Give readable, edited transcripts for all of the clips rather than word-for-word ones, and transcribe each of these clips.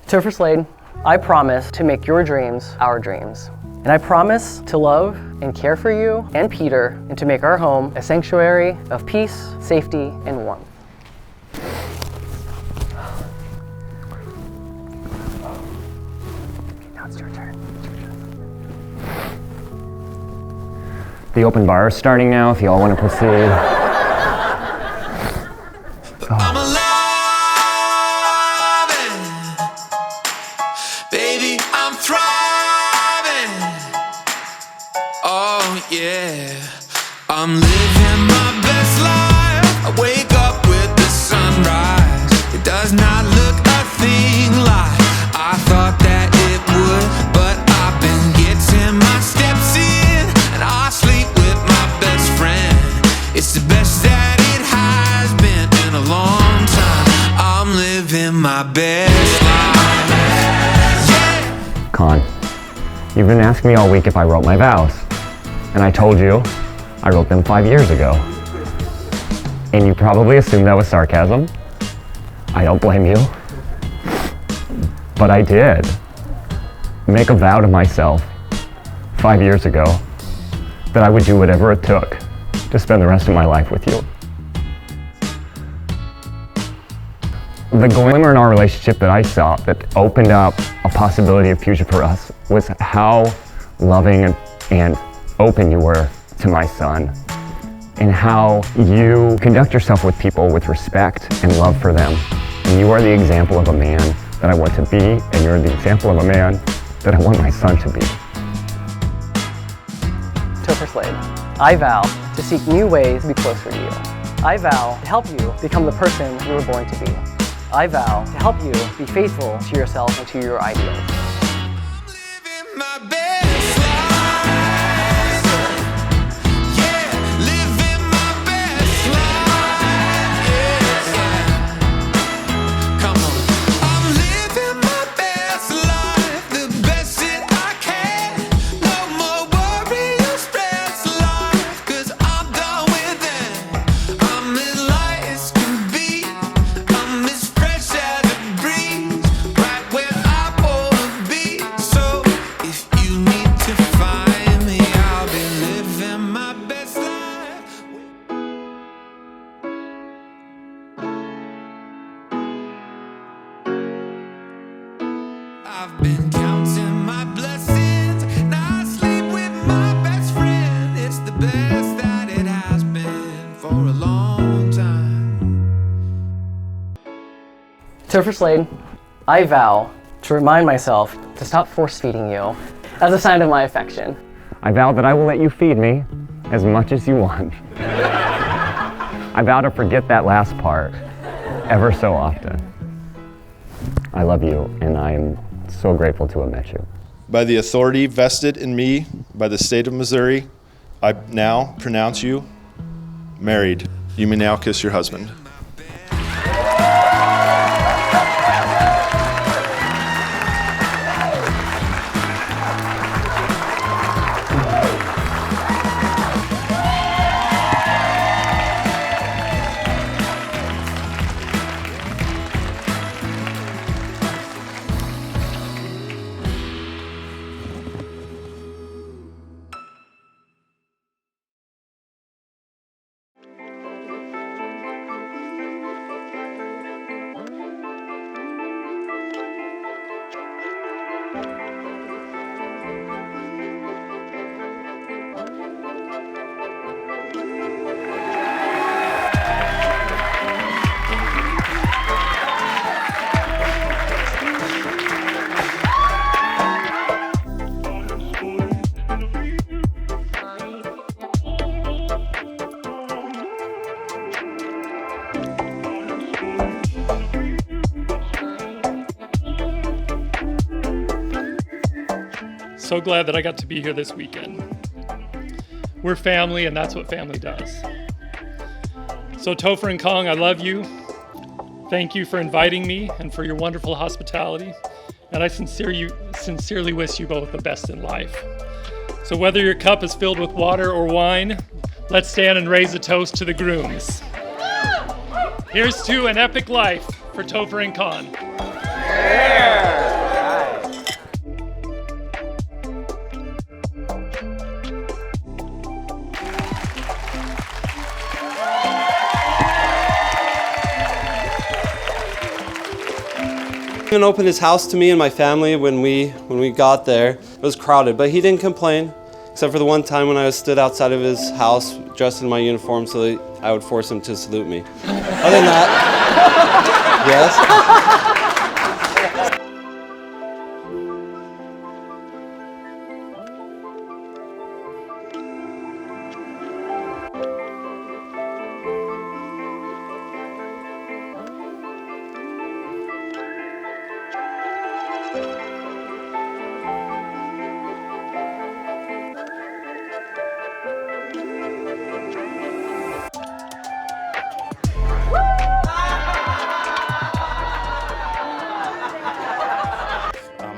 Topher Slade, I promise to make your dreams our dreams. And I promise to love and care for you and Peter and to make our home a sanctuary of peace, safety, and warmth. Now it's your turn. The open bar is starting now if you all want to proceed. I'm alive, baby, I'm thriving. Oh yeah, I'm living my best life. I wake up with the sunrise. It does not look a thing like I thought that it would, but I've been getting my steps in, and I sleep with my best friend. It's the best that it has been in a long time. I'm living my best life. Yeah. Khang, you've been asking me all week if I wrote my vows. And I told you I wrote them 5 years ago. And you probably assumed that was sarcasm. I don't blame you. But I did make a vow to myself 5 years ago that I would do whatever it took to spend the rest of my life with you. The glimmer in our relationship that I saw that opened up a possibility of future for us was how loving and open you were to my son, and how you conduct yourself with people with respect and love for them. And you are the example of a man that I want to be, and you're the example of a man that I want my son to be. Topher Slade, I vow to seek new ways to be closer to you. I vow to help you become the person you were born to be. I vow to help you be faithful to yourself and to your ideals. Living my best life. Yeah, living my best life. Yeah. Come on. I'm living my best life, the best that I can. No more worry or stress life, 'cause I'm done with it. I'm as light as can be. I'm as fresh as a breeze, right where I wanna be. So if you need to find me, I'll be living my best life. I've been counting my blessings, now I sleep with my best friend. It's the best that it has been for a long time. Topher Slade, I vow to remind myself to stop force-feeding you as a sign of my affection. I vow that I will let you feed me as much as you want. I vow to forget that last part ever so often. I love you, and I am so grateful to have met you. By the authority vested in me by the state of Missouri, I now pronounce you married. You may now kiss your husband. So glad that I got to be here this weekend. We're family, and that's what family does. So Topher and Khang, I love you. Thank you for inviting me and for your wonderful hospitality. And I sincerely wish you both the best in life. So whether your cup is filled with water or wine, let's stand and raise a toast to the grooms. Here's to an epic life for Topher and Khang. Yeah. He opened his house to me and my family when we got there. It was crowded, but he didn't complain, except for the one time when I stood outside of his house dressed in my uniform so that I would force him to salute me. Other than that, yes.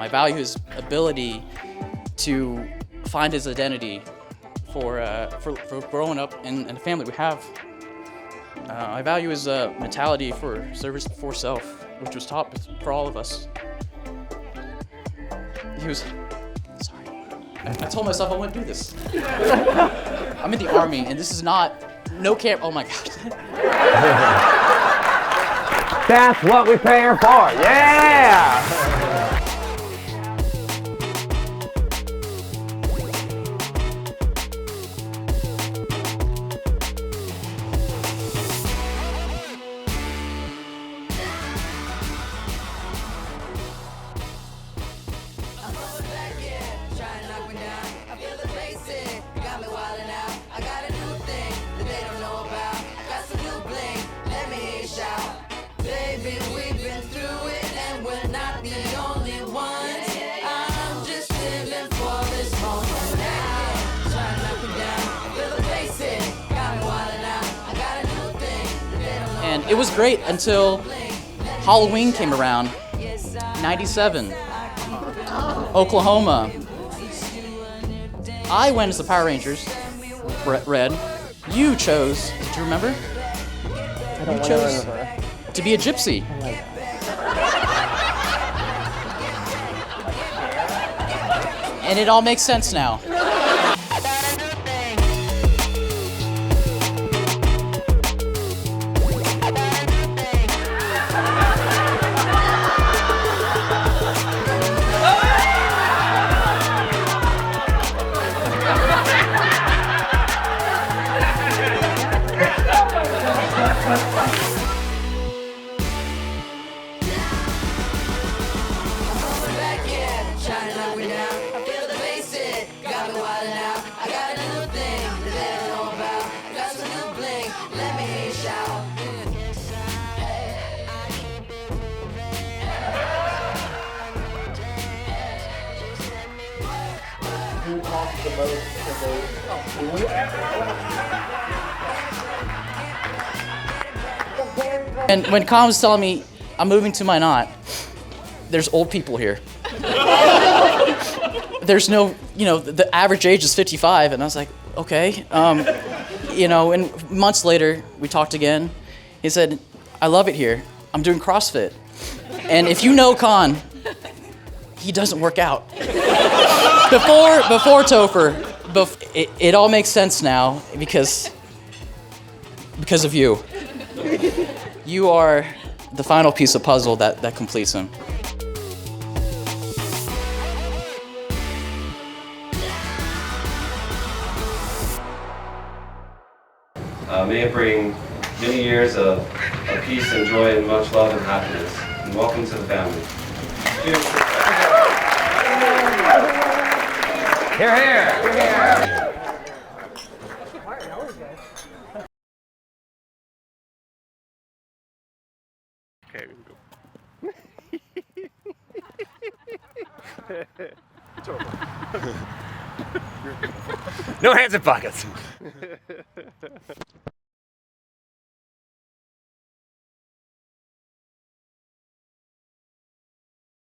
I value his ability to find his identity for growing up in the family we have. I value his mentality for service before self, which was taught for all of us. He was, sorry, I told myself I wouldn't do this. I'm in the Army, and this is not, no camp, oh my God. That's what we pay her for, yeah! And it was great until Halloween came around, 97, Oklahoma. I went as the Power Rangers, red. You chose, did you remember? I don't You chose to be a gypsy. And it all makes sense now. And when Khan was telling me I'm moving to Minot, there's old people here. There's no, the average age is 55, and I was like, okay. And months later, we talked again. He said, I love it here. I'm doing CrossFit. And if you know Khan, he doesn't work out. Before Topher, it all makes sense now because of you. You are the final piece of puzzle that completes him. May it bring many years of peace and joy and much love and happiness. And welcome to the family. Cheers. Here, here, here. Okay, we go. No hands in pockets.